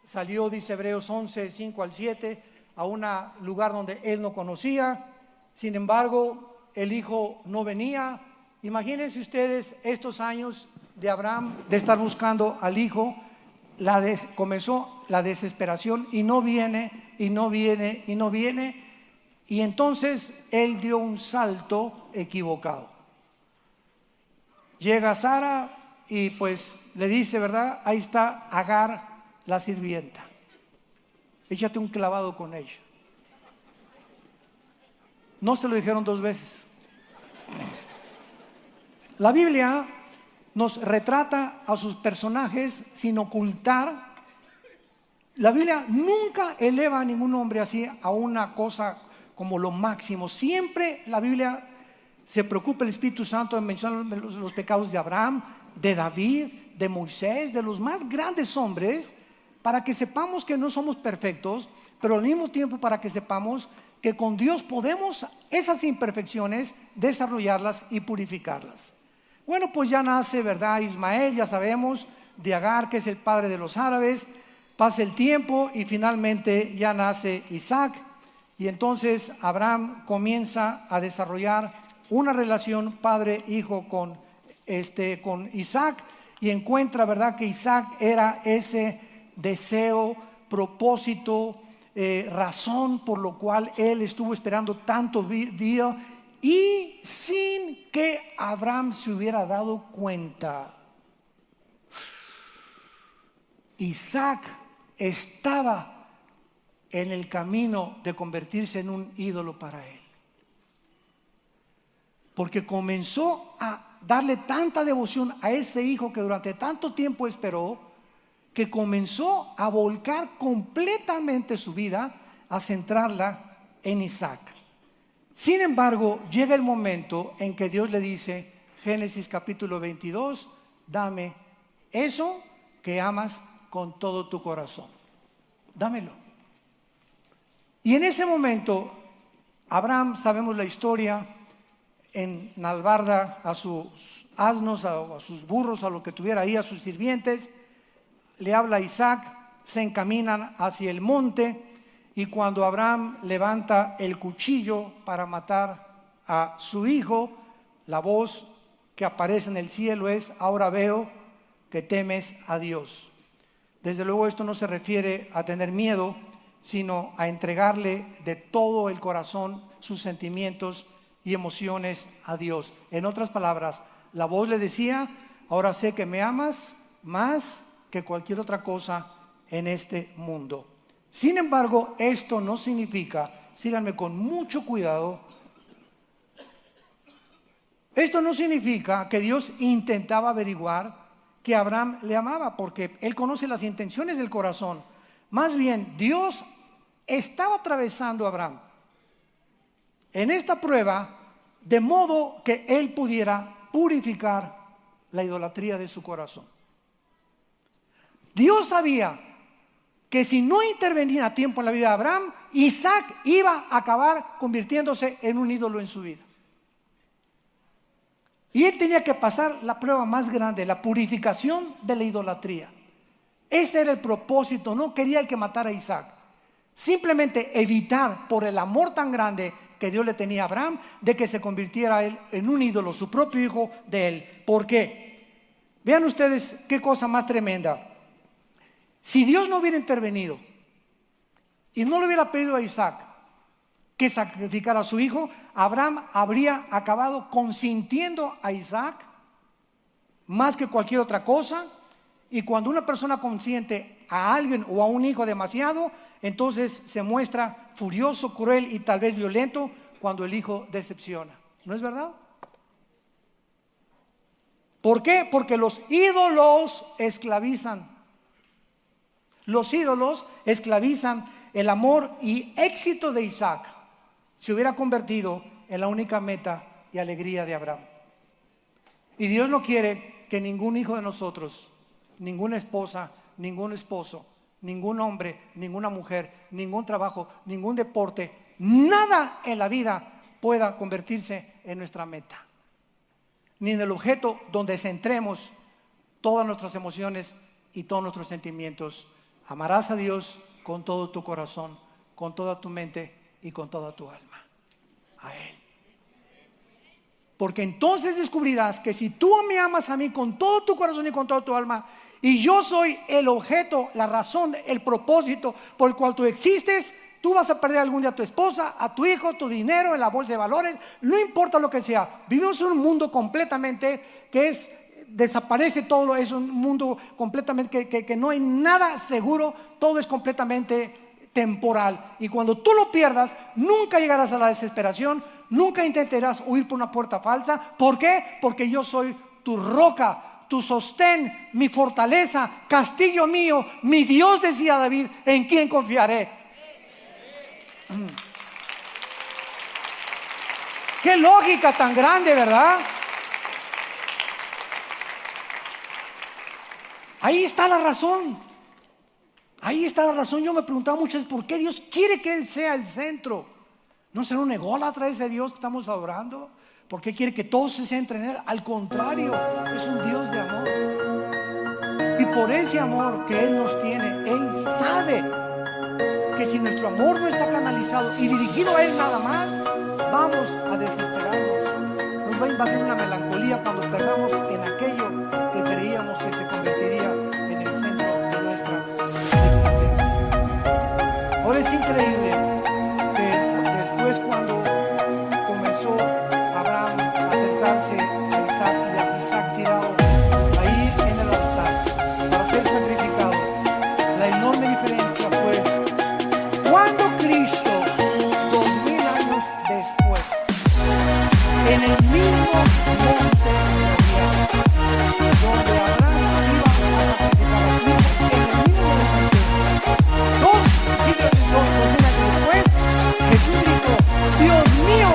Salió, dice Hebreos 11, 5 al 7, a un lugar donde él no conocía. Sin embargo, el hijo no venía. Imagínense ustedes estos años de Abraham de estar buscando al hijo. Comenzó la desesperación y no viene, y no viene, y no viene. Y entonces él dio un salto equivocado. Llega Sara y pues le dice, ¿verdad? Ahí está Agar, la sirvienta. Échate un clavado con ella. No se lo dijeron 2 veces. La Biblia nos retrata a sus personajes sin ocultar. La Biblia nunca eleva a ningún hombre así a una cosa como lo máximo. Siempre la Biblia se preocupa, el Espíritu Santo, en mencionar los pecados de Abraham, de David, de Moisés, de los más grandes hombres, para que sepamos que no somos perfectos, pero al mismo tiempo para que sepamos que con Dios podemos esas imperfecciones desarrollarlas y purificarlas. Bueno, pues ya nace, ¿verdad? Ismael, ya sabemos, de Agar, que es el padre de los árabes. Pasa el tiempo y finalmente ya nace Isaac. Y entonces Abraham comienza a desarrollar una relación padre-hijo con Isaac y encuentra, ¿verdad?, que Isaac era ese deseo, propósito, razón por lo cual él estuvo esperando tantos días y sin que Abraham se hubiera dado cuenta. Isaac estaba en el camino de convertirse en un ídolo para él. Porque comenzó a darle tanta devoción a ese hijo que durante tanto tiempo esperó, que comenzó a volcar completamente su vida, a centrarla en Isaac. Sin embargo, llega el momento en que Dios le dice, Génesis capítulo 22, dame eso que amas con todo tu corazón. Dámelo. Y en ese momento, Abraham, sabemos la historia, enalbarda a sus asnos, a sus burros, a lo que tuviera ahí, a sus sirvientes, le habla a Isaac, se encaminan hacia el monte y cuando Abraham levanta el cuchillo para matar a su hijo, la voz que aparece en el cielo es, ahora veo que temes a Dios. Desde luego esto no se refiere a tener miedo, sino a entregarle de todo el corazón sus sentimientos y emociones a Dios. En otras palabras, la voz le decía, ahora sé que me amas más que cualquier otra cosa en este mundo. Sin embargo, esto no significa, síganme con mucho cuidado, esto no significa que Dios intentaba averiguar que Abraham le amaba, porque Él conoce las intenciones del corazón. Más bien, Dios estaba atravesando a Abraham en esta prueba de modo que él pudiera purificar la idolatría de su corazón. Dios sabía que si no intervenía a tiempo en la vida de Abraham, Isaac iba a acabar convirtiéndose en un ídolo en su vida. Y él tenía que pasar la prueba más grande, la purificación de la idolatría. Este era el propósito, no quería el que matara a Isaac. Simplemente evitar, por el amor tan grande que Dios le tenía a Abraham, de que se convirtiera él en un ídolo, su propio hijo de él. ¿Por qué? Vean ustedes qué cosa más tremenda. Si Dios no hubiera intervenido y no le hubiera pedido a Isaac que sacrificara a su hijo, Abraham habría acabado consintiendo a Isaac más que cualquier otra cosa, y cuando una persona consiente a alguien o a un hijo demasiado, entonces se muestra furioso, cruel y tal vez violento cuando el hijo decepciona. ¿No es verdad? ¿Por qué? Porque los ídolos esclavizan. Los ídolos esclavizan. El amor y éxito de Isaac se hubiera convertido en la única meta y alegría de Abraham. Y Dios no quiere que ningún hijo de nosotros, ninguna esposa, ningún esposo, ningún hombre, ninguna mujer, ningún trabajo, ningún deporte, nada en la vida pueda convertirse en nuestra meta, ni en el objeto donde centremos todas nuestras emociones y todos nuestros sentimientos. Amarás a Dios con todo tu corazón, con toda tu mente y con toda tu alma. A Él. Porque entonces descubrirás que si tú me amas a mí con todo tu corazón y con toda tu alma, y yo soy el objeto, la razón, el propósito por el cual tú existes, tú vas a perder algún día a tu esposa, a tu hijo, tu dinero en la bolsa de valores, no importa lo que sea. Vivimos en un mundo completamente que desaparece todo, es un mundo completamente que no hay nada seguro, todo es completamente temporal. Y cuando tú lo pierdas, nunca llegarás a la desesperación, nunca intentarás huir por una puerta falsa. ¿Por qué? Porque yo soy tu roca, tu sostén, mi fortaleza, castillo mío, mi Dios, decía David, ¿en quién confiaré? Qué lógica tan grande, ¿verdad? Ahí está la razón. Ahí está la razón. Yo me preguntaba muchas veces, ¿por qué Dios quiere que Él sea el centro? ¿No será un ególatra ese Dios que estamos adorando? ¿Por qué quiere que todos se centren en Él? Al contrario, es un Dios de amor. Y por ese amor que Él nos tiene, Él sabe que si nuestro amor no está canalizado y dirigido a Él nada más, vamos a desesperarnos. Nos va a invadir una melancolía cuando perdamos en aquello que creíamos que se convertiría en el centro de nuestra existencia. Ahora es increíble que después, cuando comenzó Abraham a acercarse a Isaac y a Isaac tirado ahí en el altar para ser sacrificado, la enorme diferencia fue cuando Cristo, 2000 años después, en el mismo monte Moriah, donde Abraham iba a sacrificar a su hijo, en el mismo monte, 2000 años después, Jesús gritó: Dios mío,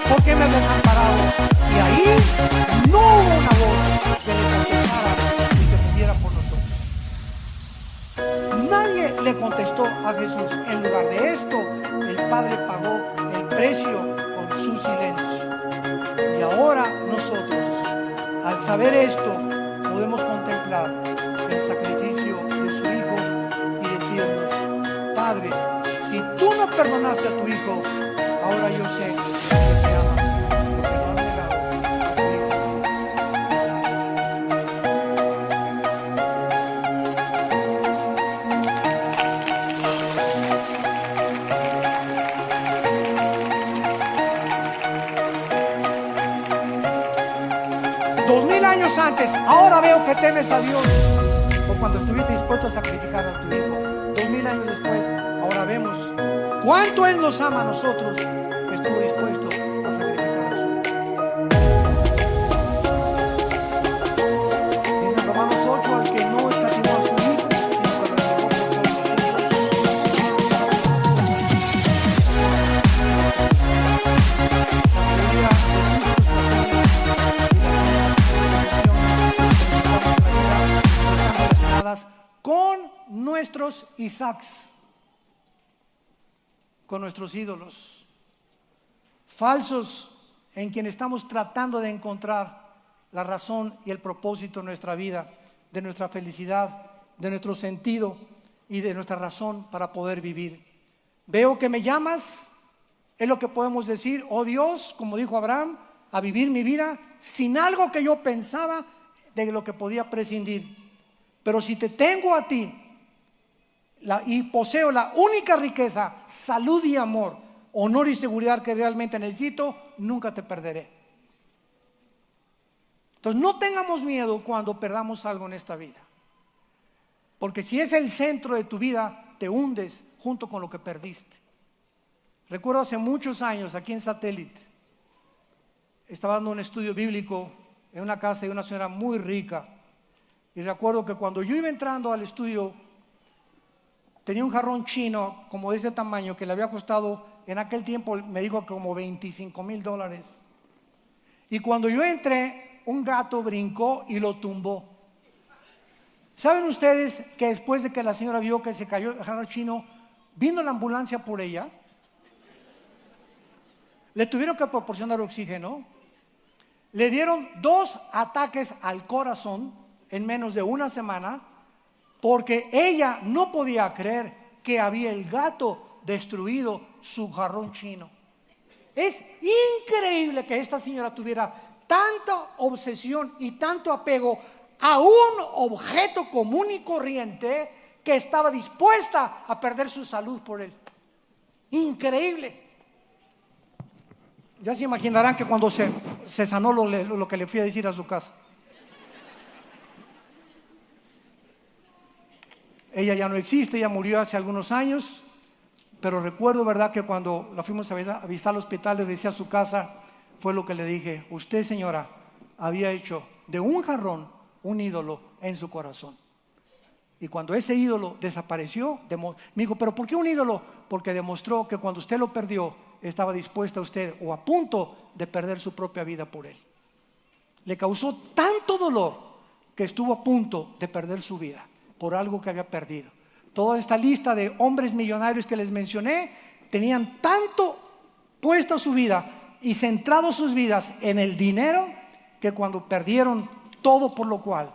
¿por qué me has desamparado? Y ahí no hubo una voz que le contestara y que pidiera por nosotros. Nadie le contestó a Jesús. En lugar de esto, el Padre pagó el precio con su silencio. Y ahora nosotros, al saber esto, podemos contemplar el sacrificio de su Hijo y decirnos: Padre, si tú no perdonaste a tu Hijo, ahora yo sé que te amas, porque lo has negado a tu Hijo. Dos mil años antes, ahora veo que temes a Dios, o cuando estuviste dispuesto a sacrificar a tu Hijo. 2000 años después, ahora vemos cuánto Él nos ama a nosotros, que estuvo dispuesto a sacrificar a su Hijo. Dice Romanos 8: al que no escatimó a su Hijo, sino que lo entregó por todos con nuestros Isaacs, con nuestros ídolos falsos, en quien estamos tratando de encontrar la razón y el propósito de nuestra vida, de nuestra felicidad, de nuestro sentido y de nuestra razón para poder vivir. Veo que me llamas, es lo que podemos decir: oh Dios, como dijo Abraham, a vivir mi vida sin algo que yo pensaba de lo que podía prescindir. Pero si te tengo a ti y poseo la única riqueza, salud y amor, honor y seguridad que realmente necesito, nunca te perderé. Entonces no tengamos miedo cuando perdamos algo en esta vida, porque si es el centro de tu vida, te hundes junto con lo que perdiste. Recuerdo hace muchos años aquí en Satélite, estaba dando un estudio bíblico en una casa de una señora muy rica, y recuerdo que cuando yo iba entrando al estudio tenía un jarrón chino como de ese tamaño que le había costado en aquel tiempo, me dijo, como $25,000. Y cuando yo entré, un gato brincó y lo tumbó. ¿Saben ustedes que después de que la señora vio que se cayó el jarrón chino, vino la ambulancia por ella? Le tuvieron que proporcionar oxígeno. Le dieron 2 ataques al corazón en menos de una semana, porque ella no podía creer que había el gato destruido su jarrón chino. Es increíble que esta señora tuviera tanta obsesión y tanto apego a un objeto común y corriente, que estaba dispuesta a perder su salud por él. Increíble. Ya se imaginarán que cuando se sanó lo que le fui a decir a su casa. Ella ya no existe, ella murió hace algunos años, pero recuerdo, ¿verdad?, que cuando la fuimos a visitar al hospital, le decía a su casa, fue lo que le dije: usted, señora, había hecho de un jarrón un ídolo en su corazón. Y cuando ese ídolo desapareció, me dijo, ¿pero por qué un ídolo? Porque demostró que cuando usted lo perdió, estaba dispuesta usted o a punto de perder su propia vida por él. Le causó tanto dolor que estuvo a punto de perder su vida por algo que había perdido. Toda esta lista de hombres millonarios que les mencioné tenían tanto puesta su vida y centrado sus vidas en el dinero, que cuando perdieron todo por lo cual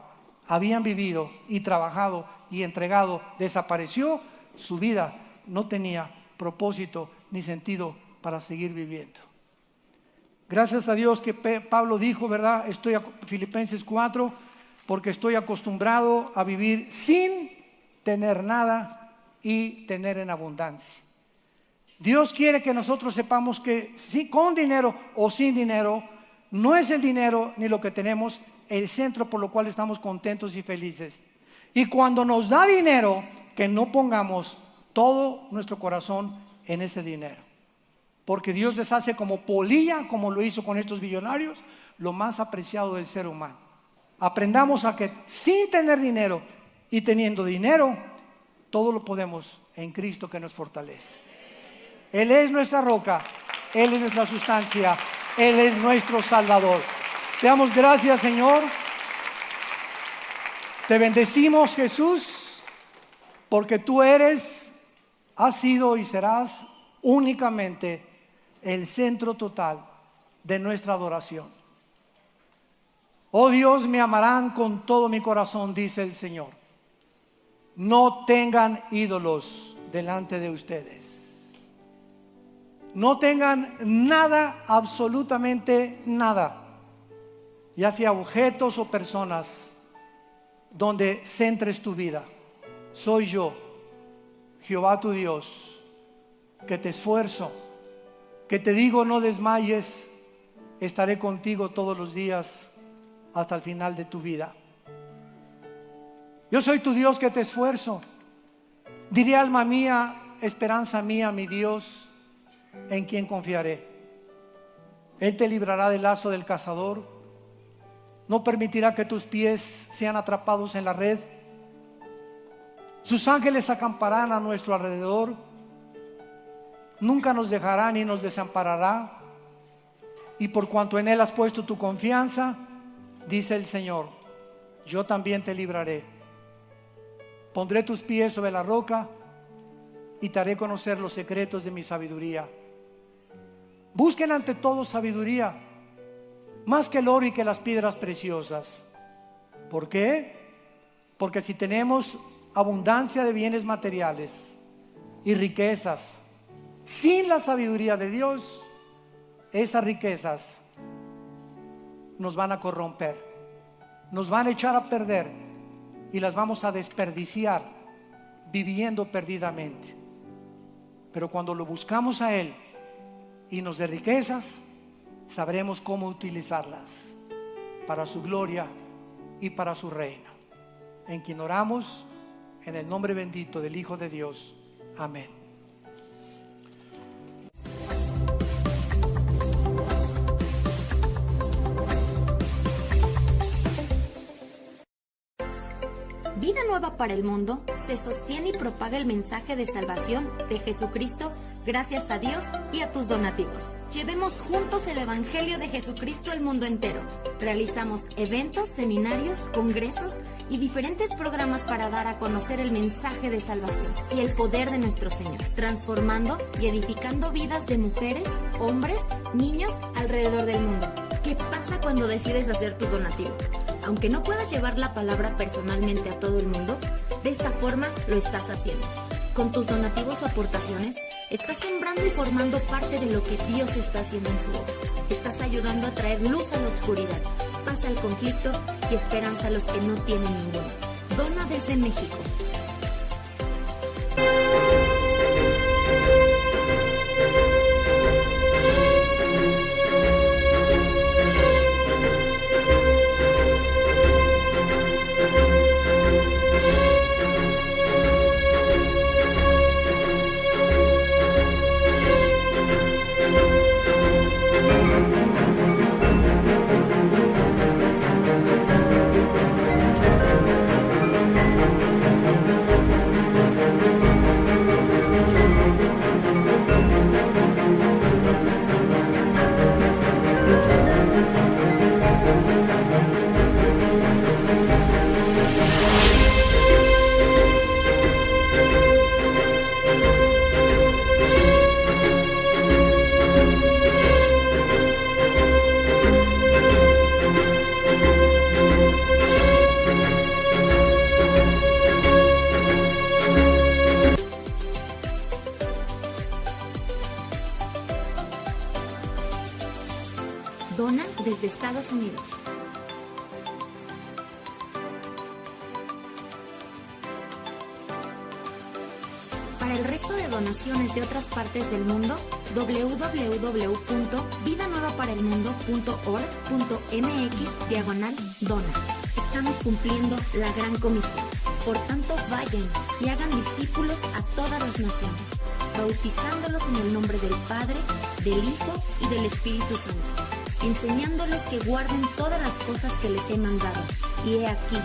habían vivido y trabajado y entregado, desapareció, su vida no tenía propósito ni sentido para seguir viviendo. Gracias a Dios que Pablo dijo, ¿verdad? Filipenses 4, porque estoy acostumbrado a vivir sin tener nada y tener en abundancia. Dios quiere que nosotros sepamos que sí, con dinero o sin dinero, no es el dinero ni lo que tenemos el centro por lo cual estamos contentos y felices. Y cuando nos da dinero, que no pongamos todo nuestro corazón en ese dinero, porque Dios les hace como polilla, como lo hizo con estos millonarios, lo más apreciado del ser humano. Aprendamos a que sin tener dinero y teniendo dinero, todo lo podemos en Cristo que nos fortalece. Él es nuestra roca, Él es nuestra sustancia, Él es nuestro Salvador. Te damos gracias, Señor. Te bendecimos, Jesús, porque tú has sido y serás únicamente el centro total de nuestra adoración. Oh Dios, me amarán con todo mi corazón, dice el Señor. No tengan ídolos delante de ustedes. No tengan nada, absolutamente nada, ya sea objetos o personas, donde centres tu vida. Soy yo, Jehová tu Dios, que te esfuerzo, que te digo no desmayes, estaré contigo todos los días hasta el final de tu vida. Yo soy tu Dios que te esfuerzo. Diré, alma mía, esperanza mía, mi Dios, en quien confiaré. Él te librará del lazo del cazador, no permitirá que tus pies sean atrapados en la red. Sus ángeles acamparán a nuestro alrededor, nunca nos dejará ni nos desamparará. Y por cuanto en Él has puesto tu confianza, dice el Señor, yo también te libraré. Pondré tus pies sobre la roca y te haré conocer los secretos de mi sabiduría. Busquen ante todo sabiduría, más que el oro y que las piedras preciosas. ¿Por qué? Porque si tenemos abundancia de bienes materiales y riquezas, sin la sabiduría de Dios, esas riquezas nos van a corromper, nos van a echar a perder y las vamos a desperdiciar viviendo perdidamente. Pero cuando lo buscamos a Él y nos dé riquezas, sabremos cómo utilizarlas. para su gloria y para su reino. En quien oramos, en el nombre bendito del Hijo de Dios. Amén. Vida Nueva para el Mundo se sostiene y propaga el mensaje de salvación de Jesucristo gracias a Dios y a tus donativos. Llevemos juntos el Evangelio de Jesucristo al mundo entero. Realizamos eventos, seminarios, congresos y diferentes programas para dar a conocer el mensaje de salvación y el poder de nuestro Señor, transformando y edificando vidas de mujeres, hombres, niños alrededor del mundo. ¿Qué pasa cuando decides hacer tu donativo? Aunque no puedas llevar la palabra personalmente a todo el mundo, de esta forma lo estás haciendo. Con tus donativos o aportaciones, estás sembrando y formando parte de lo que Dios está haciendo en su obra. Estás ayudando a traer luz a la oscuridad, paz al conflicto y esperanza a los que no tienen ninguno. Dona desde México. Dona desde Estados Unidos. Para el resto de donaciones de otras partes del mundo, www.vidanuevaparelmundo.org.mx/dona. Estamos cumpliendo la gran comisión. Por tanto, vayan y hagan discípulos a todas las naciones, bautizándolos en el nombre del Padre, del Hijo y del Espíritu Santo, enseñándoles que guarden todas las cosas que les he mandado. Y he aquí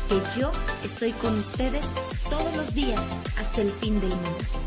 que yo estoy con ustedes todos los días hasta el fin del mundo.